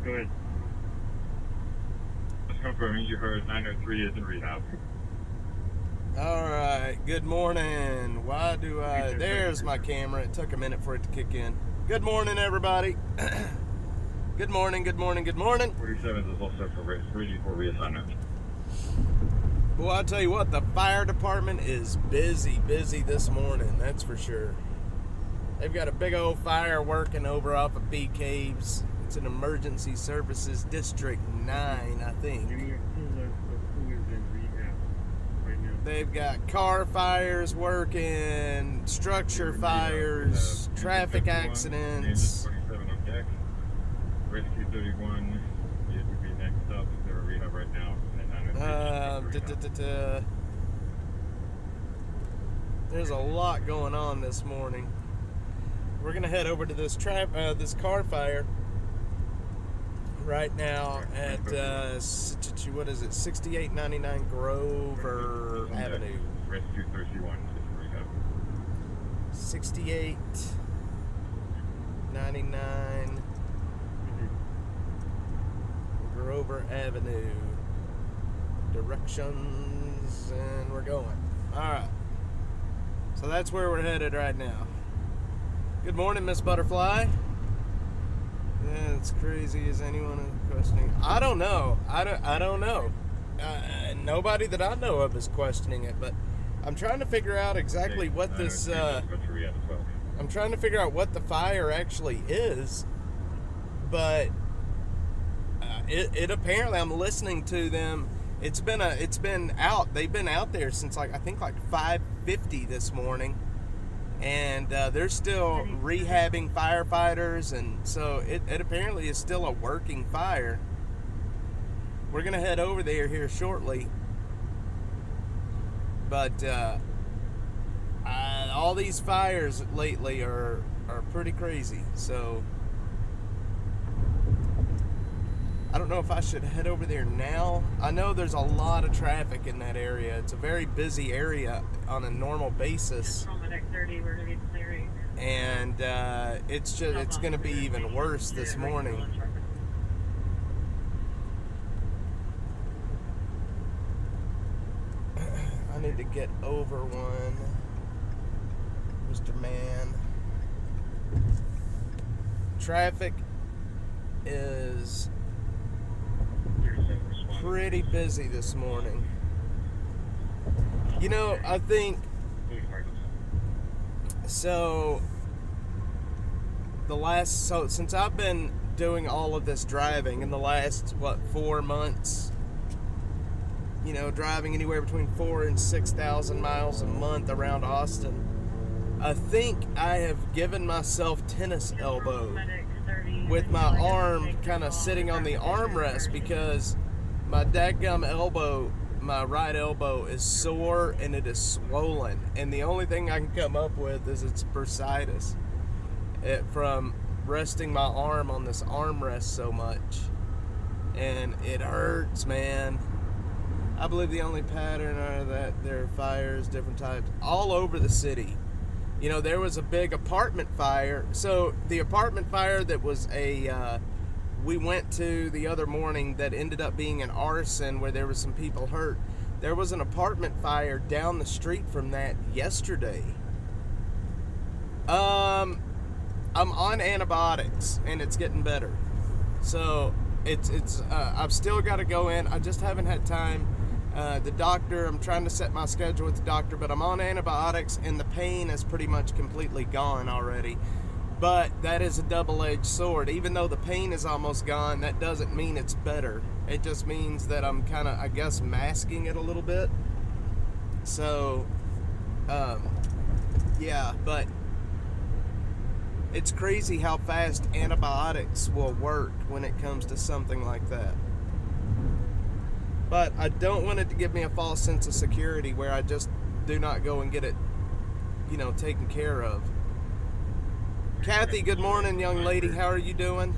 Go ahead. Just confirming you heard 903 is in rehab. Alright, good morning. Why do I... There's my camera. It took a minute for it to kick in. Good morning, everybody. Good morning, good morning, good morning. 47 is also ready for reassignment. Well, I'll tell you what, the fire department is busy this morning, that's for sure. They've got a big old fire working over off of Bee Caves. It's an Emergency Services District 9, I think. They've got car fires working, structure fires, traffic accidents. 47 on deck. Rescue 31 it would be next up. They're in rehab right now. There's a lot going on this morning. We're gonna head over to this car fire right now at what is it, 6899 Grover Avenue. Rescue 31 is in rehab. 6899 Grover Avenue. Directions, and we're going. Alright. So that's where we're headed right now. Good morning, Miss Butterfly. Yeah, it's crazy. Is anyone questioning? I don't know. I don't know. Nobody that I know of is questioning it, but I'm trying to figure out exactly what this... I'm trying to figure out what the fire actually is, but it apparently, I'm listening to them. It's been out. They've been out there since I think 5:50 this morning, and they're still rehabbing firefighters, and so it apparently is still a working fire. We're gonna head over there here shortly, but all these fires lately are pretty crazy. So I don't know if I should head over there now. I know there's a lot of traffic in that area. It's a very busy area on a normal basis. And it's going to be even worse this morning. I need to get over one, Mr. Man. Traffic is pretty busy this morning. You know, I think so since I've been doing all of this driving in the last 4 months, you know, driving anywhere between 4,000 and 6,000 miles a month around Austin, I think I have given myself tennis elbow with my arm kind of sitting on the armrest, because my dadgum elbow, my right elbow, is sore and it is swollen. And the only thing I can come up with is it's bursitis from resting my arm on this armrest so much. And it hurts, man. I believe the only pattern are that there are fires, different types, all over the city. You know, there was a big apartment fire. So the apartment fire that was we went to the other morning that ended up being an arson where there was some people hurt. There was an apartment fire down the street from that yesterday. I'm on antibiotics and it's getting better. So I've still got to go in. I just haven't had time. The doctor, I'm trying to set my schedule with the doctor, but I'm on antibiotics and the pain is pretty much completely gone already. But that is a double-edged sword. Even though the pain is almost gone, that doesn't mean it's better. It just means that I'm kind of, I guess, masking it a little bit. So, yeah, but it's crazy how fast antibiotics will work when it comes to something like that. But I don't want it to give me a false sense of security where I just do not go and get it, you know, taken care of. Kathy, good morning, young lady. How are you doing?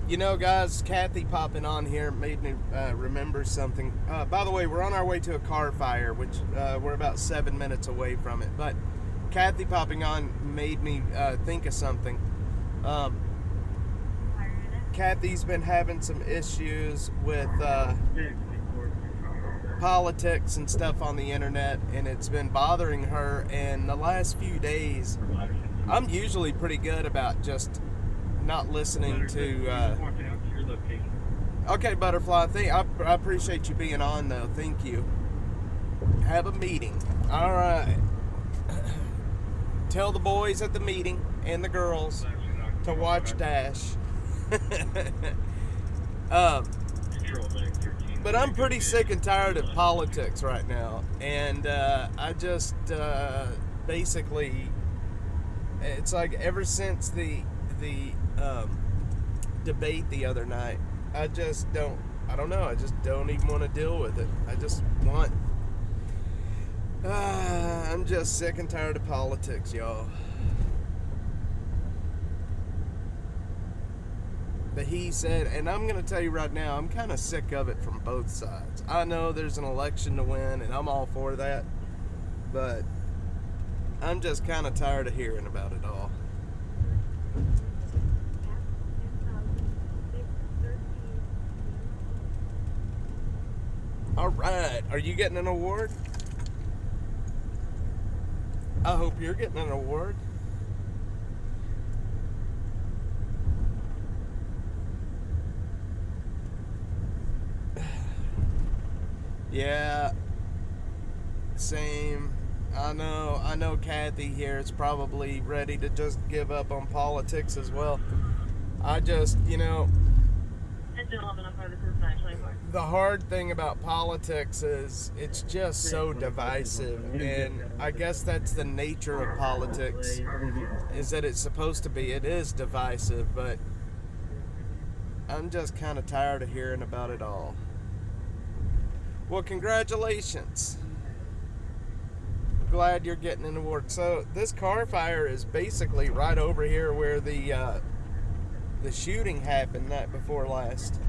You know, guys, Kathy popping on here made me remember something. By the way, we're on our way to a car fire, which we're about 7 minutes away from it. But Kathy popping on made me think of something. Kathy's been having some issues with politics and stuff on the internet, and it's been bothering her. And the last few days, I'm usually pretty good about just not listening to. Okay, Butterfly. I appreciate you being on, though. Thank you. Have a meeting. All right. Tell the boys at the meeting and the girls to watch Dash. But I'm pretty sick and tired of politics right now, and I just basically, it's like ever since the debate the other night, I just don't even want to deal with it. I just want, I'm just sick and tired of politics, y'all. But he said, and I'm going to tell you right now, I'm kind of sick of it from both sides. I know there's an election to win, and I'm all for that, but I'm just kind of tired of hearing about it all. All right, are you getting an award? I hope you're getting an award. Yeah, same. I know Kathy here is probably ready to just give up on politics as well. I just, the hard thing about politics is it's just so divisive, and I guess that's the nature of politics, is that it's supposed to be, it is divisive, but I'm just kind of tired of hearing about it all. Well, congratulations. Glad you're getting an award. So this car fire is basically right over here where the shooting happened night before last.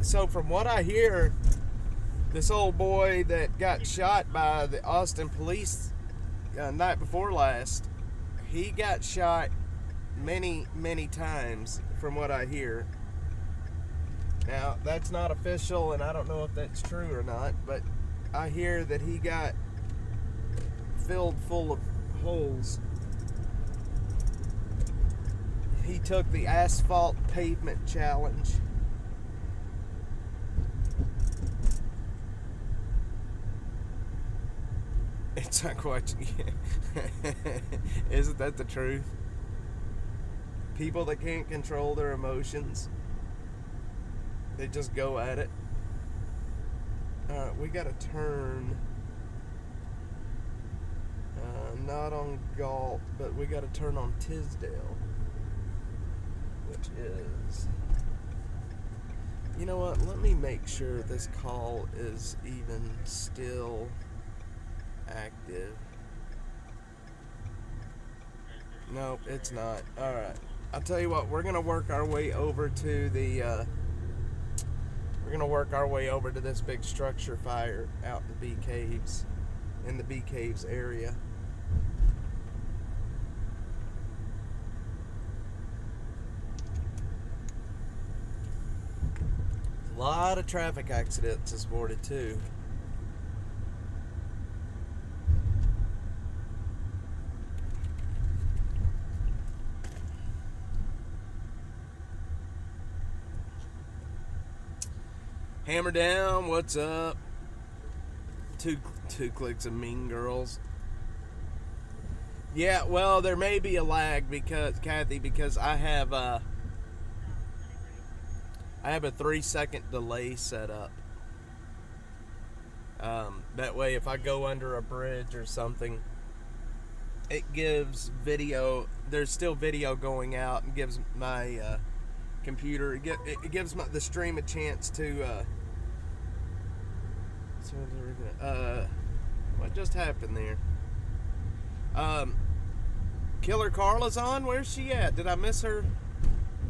So from what I hear, this old boy that got shot by the Austin police night before last, he got shot many, many times from what I hear. Now, that's not official, and I don't know if that's true or not, but I hear that he got filled full of holes. He took the asphalt pavement challenge. It's like watching. Isn't that the truth? People that can't control their emotions, they just go at it. Alright, we got to turn. Not on Galt, but we got to turn on Tisdale. Which is... You know what? Let me make sure this call is even still active. Nope, it's not. Alright. I'll tell you what, we're going to work our way over to the... we're going to work our way over to this big structure fire out in the Bee Caves. In the Bee Caves area. A lot of traffic accidents is reported too. Hammer down, what's up? Two clicks of Mean Girls. Yeah, well, there may be a lag because I have a 3-second delay set up. That way, if I go under a bridge or something, it gives video. There's still video going out, and gives my computer. It gives the stream a chance to. What just happened there? Killer Carla's on. Where's she at? Did I miss her?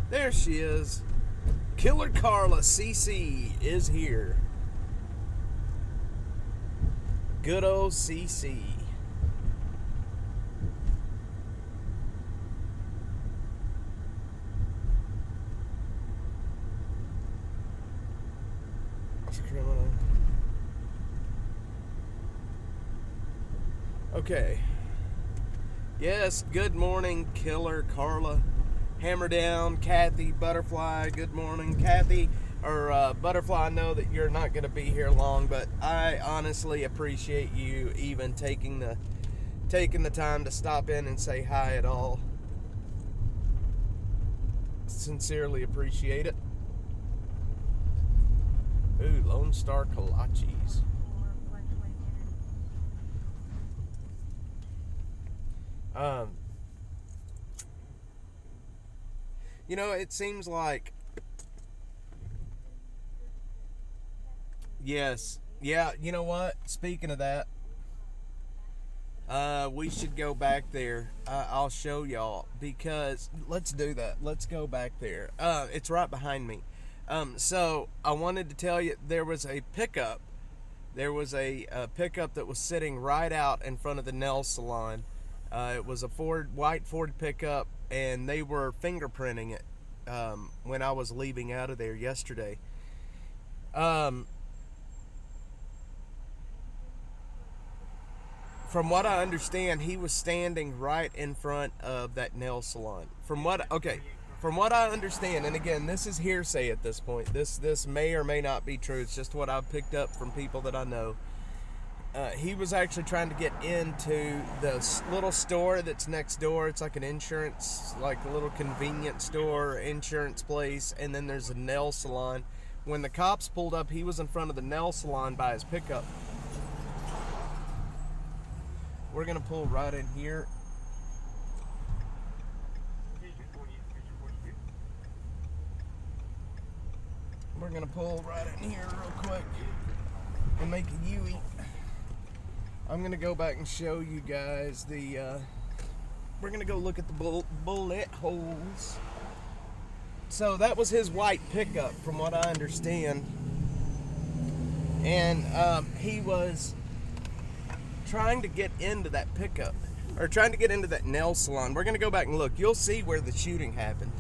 There she is. Killer Carla CC is here. Good old CC. Okay. Yes, good morning, Killer, Carla, Hammer Down, Kathy, Butterfly. Good morning, Kathy. Or Butterfly, I know that you're not going to be here long, but I honestly appreciate you even taking the time to stop in and say hi at all. Sincerely appreciate it. Ooh, Lone Star Kolaches. It seems like, yes, yeah. You know what? Speaking of that, we should go back there. I'll show y'all because let's do that. Let's go back there. It's right behind me. So I wanted to tell you there was a pickup. There was a pickup that was sitting right out in front of the nail salon. It was a white Ford pickup, and they were fingerprinting it when I was leaving out of there yesterday. From what I understand, he was standing right in front of that nail salon. From what I understand, and again, this is hearsay at this point. This may or may not be true. It's just what I've picked up from people that I know. He was actually trying to get into the little store that's next door. It's like an insurance, like a little convenience store, insurance place, and then there's a nail salon. When the cops pulled up, he was in front of the nail salon by his pickup. We're gonna pull right in here. We're gonna pull right in here real quick and make a U-E. I'm gonna go back and show you guys we're gonna go look at the bullet holes. So that was his white pickup, from what I understand, and he was trying to get into that pickup, or trying to get into that nail salon. We're gonna go back and look. You'll see where the shooting happened.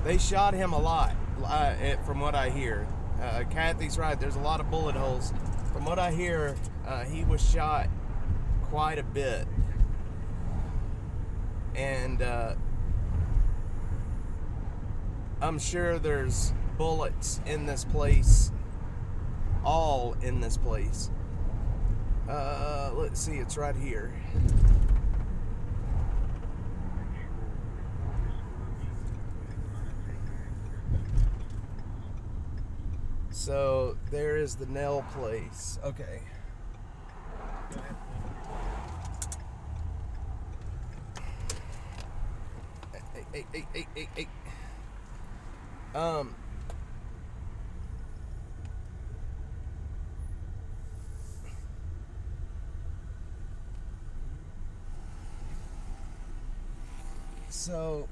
They shot him a lot, from what I hear. Kathy's right, there's a lot of bullet holes. From what I hear, he was shot quite a bit. And I'm sure there's bullets in this place, all in this place. Let's see, it's right here. So there is the nail place. Okay. Hey. So,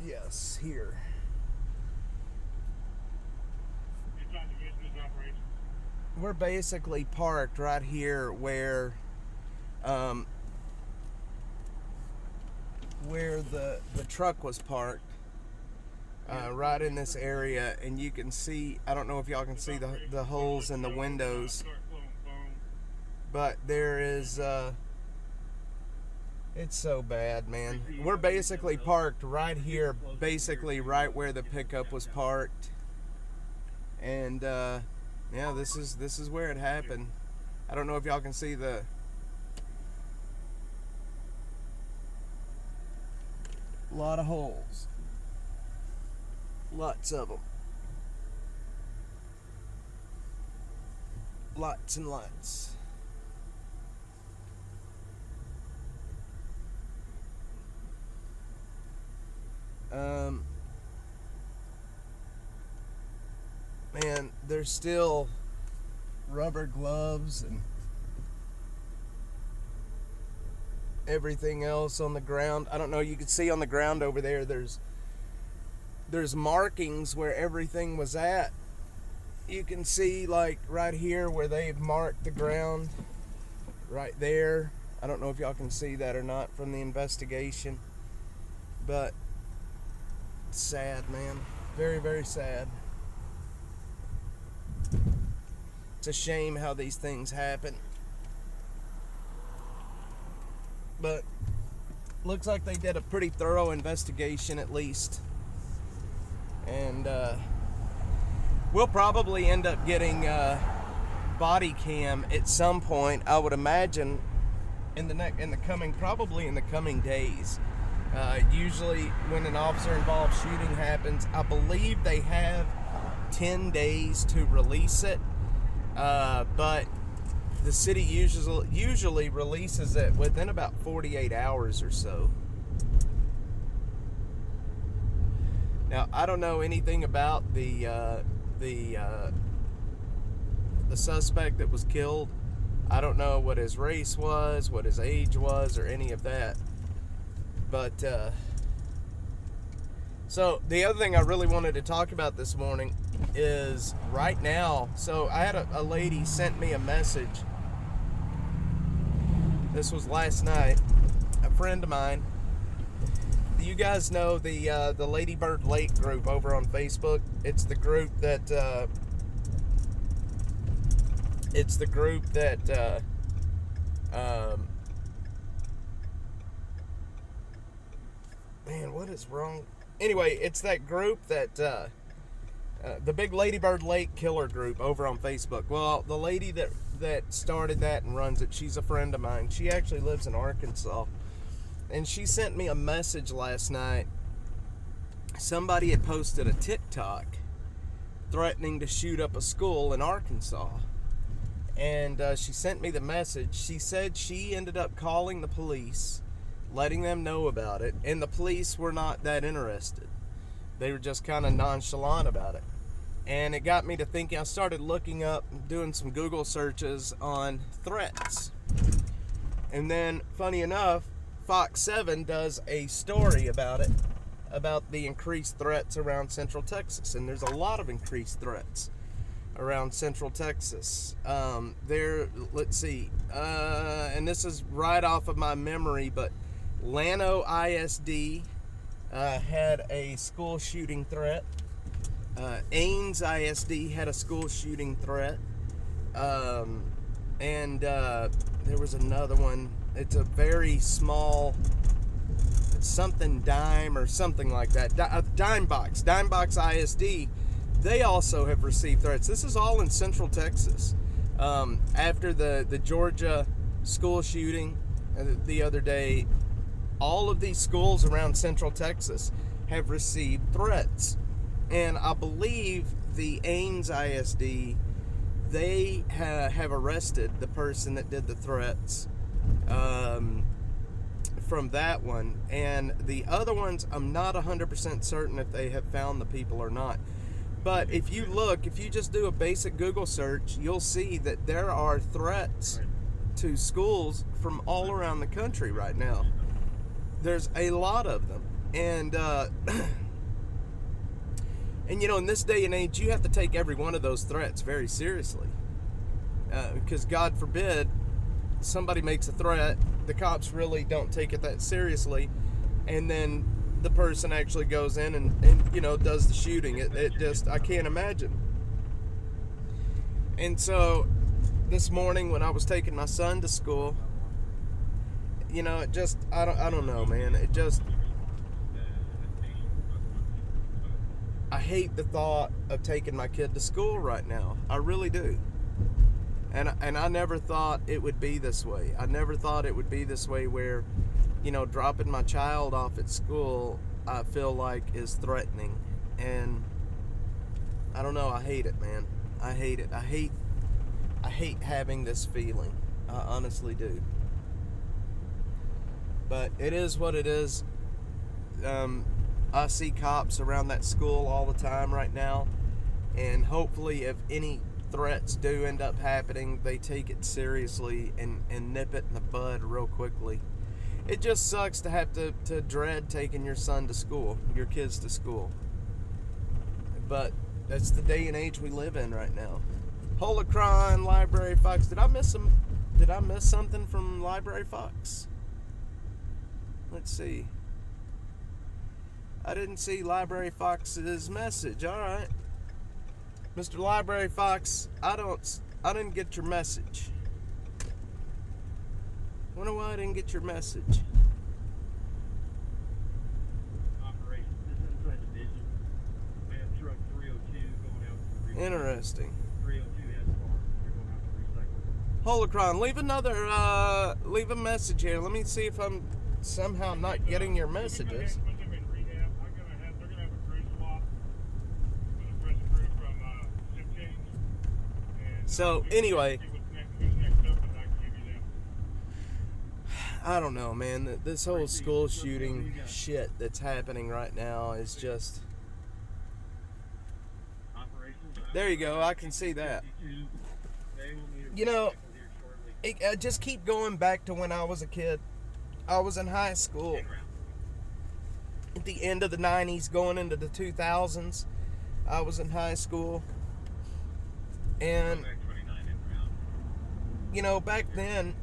yes, here. We're basically parked right here where the truck was parked, right in this area, and you can see, I don't know if y'all can see the holes in the windows, but there is it's so bad, man. We're basically parked right here, basically right where the pickup was parked, and yeah, this is where it happened. I don't know if y'all can see the lot of holes, lots of them, lots and lots. Man, there's still rubber gloves and everything else on the ground. I don't know, you can see on the ground over there, there's markings where everything was at. You can see, like, right here where they've marked the ground, right there. I don't know if y'all can see that or not from the investigation, but sad, man. Very, very sad. It's a shame how these things happen. But looks like they did a pretty thorough investigation at least. And we'll probably end up getting body cam at some point, I would imagine, in the coming days. Usually when an officer involved shooting happens, I believe they have 10 days to release it, but the city usually releases it within about 48 hours or so. Now, I don't know anything about the suspect that was killed. I don't know what his race was, what his age was, or any of that. But, so the other thing I really wanted to talk about this morning is right now. So I had a lady sent me a message. This was last night. A friend of mine. You guys know the Lady Bird Lake group over on Facebook. It's the group that man, what is wrong? Anyway, it's that group that the big Lady Bird Lake killer group over on Facebook. Well, the lady that started that and runs it, she's a friend of mine. She actually lives in Arkansas. And she sent me a message last night. Somebody had posted a TikTok threatening to shoot up a school in Arkansas. And she sent me the message. She said she ended up calling the police, letting them know about it. And the police were not that interested. They were just kind of nonchalant about it. And it got me to thinking. I started looking up, doing some Google searches on threats. And then, funny enough, Fox 7 does a story about it, about the increased threats around Central Texas. And there's a lot of increased threats around Central Texas. Let's see, and this is right off of my memory, but Llano ISD had a school shooting threat. Ames ISD had a school shooting threat. And there was another one. It's a very small, something dime or something like that. Dimebox ISD, they also have received threats. This is all in Central Texas. After the Georgia school shooting the other day, all of these schools around Central Texas have received threats. And I believe the Ames ISD, they have arrested the person that did the threats from that one. And the other ones, I'm not 100% certain if they have found the people or not. But if you just do a basic Google search, you'll see that there are threats to schools from all around the country right now. There's a lot of them. And and you know, in this day and age, you have to take every one of those threats very seriously. Because God forbid somebody makes a threat, the cops really don't take it that seriously, and then the person actually goes in and you know, does the shooting. It just, I can't imagine. And so this morning when I was taking my son to school, you know, it just, I don't know, man. It just, I hate the thought of taking my kid to school right now. I really do. And I never thought it would be this way. I never thought it would be this way where, you know, dropping my child off at school, I feel like is threatening. And I don't know, I hate it, man. I hate it. I hate having this feeling. I honestly do. But it is what it is. I see cops around that school all the time right now. And hopefully if any threats do end up happening, they take it seriously and nip it in the bud real quickly. It just sucks to have to dread taking your son to school, your kids to school. But that's the day and age we live in right now. Holocron, Library Fox. Did I miss something from Library Fox? Let's see. I didn't see Library Fox's message. All right. Mr. Library Fox, I don't I didn't get your message. Wonder why I didn't get your message. Operations is inside the vision. Man, truck 302 going out to the recycle. Interesting. 302 S bar. They're going out to recycle. Holocron, leave a message here. Let me see if I'm somehow not getting your messages. Put them in rehab. They're gonna have a crew swap with a fresh crew from Sept. And So anyway, who's next up, and I can give you them. I don't know, man. This whole school shooting shit that's happening right now is just. There you go. I can see that. You know, just keep going back to when I was a kid. I was in high school at the end of the 90s, going into the 2000s. I was in high school. And, you know, back then,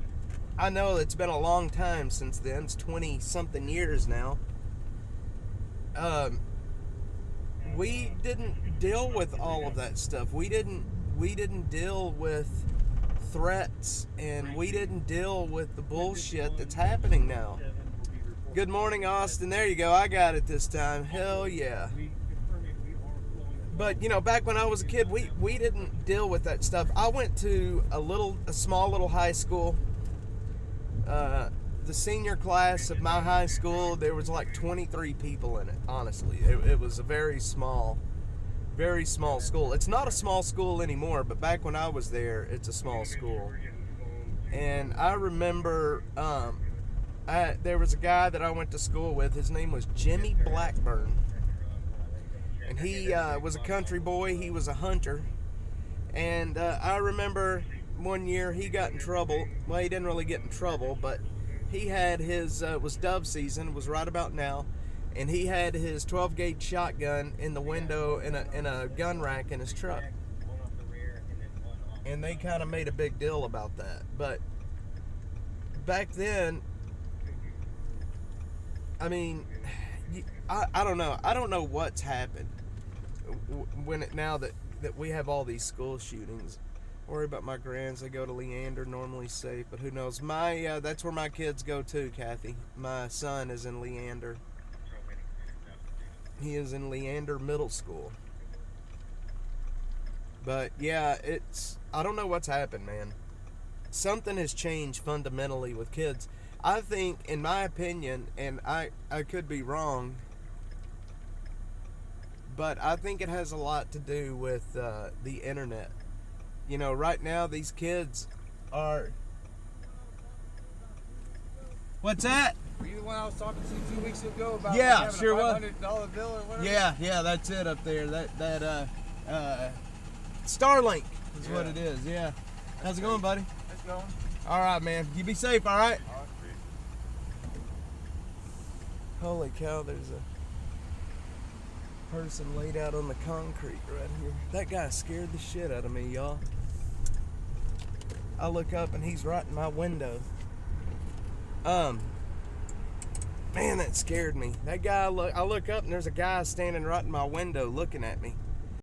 I know it's been a long time since then. It's 20-something years now. We didn't deal with all of that stuff. We didn't deal with threats, and we didn't deal with the bullshit that's happening now. Good morning, Austin. There you go. I got it this time. Hell yeah. But, you know, back when I was a kid, we didn't deal with that stuff. I went to a small little high school. The senior class of my high school, there was like 23 people in it, honestly. It was a very small school. It's not a small school anymore, but back when I was there, it's a small school. And I remember there was a guy that I went to school with. His name was Jimmy Blackburn. And he was a country boy. He was a hunter. And I remember one year he got in trouble. Well, he didn't really get in trouble, but he had his, it was dove season, was right about now, and he had his 12-gauge shotgun in the window in a gun rack in his truck. And they kind of made a big deal about that. But back then, I mean, I don't know. I don't know what's happened now that we have all these school shootings. Worry about my grands. They go to Leander, normally safe, but who knows? That's where my kids go too, Kathy. My son is in Leander. He is in Leander Middle School. But yeah, I don't know what's happened, man. Something has changed fundamentally with kids. I think, in my opinion, and I could be wrong, but I think it has a lot to do with the internet. You know, right now these kids are. What's that? Were you the one I was talking to 2 weeks ago about Yeah, having sure a was. $500 bill or whatever? Yeah, that's it up there. That Starlink is what it is. Yeah. How's it going, buddy? It's going. All right, man. You be safe. All right. All right. Holy cow! There's a person laid out on the concrete right here. That guy scared the shit out of me, y'all. I look up and he's right in my window. Man, that scared me. That guy, I look up and there's a guy standing right in my window looking at me.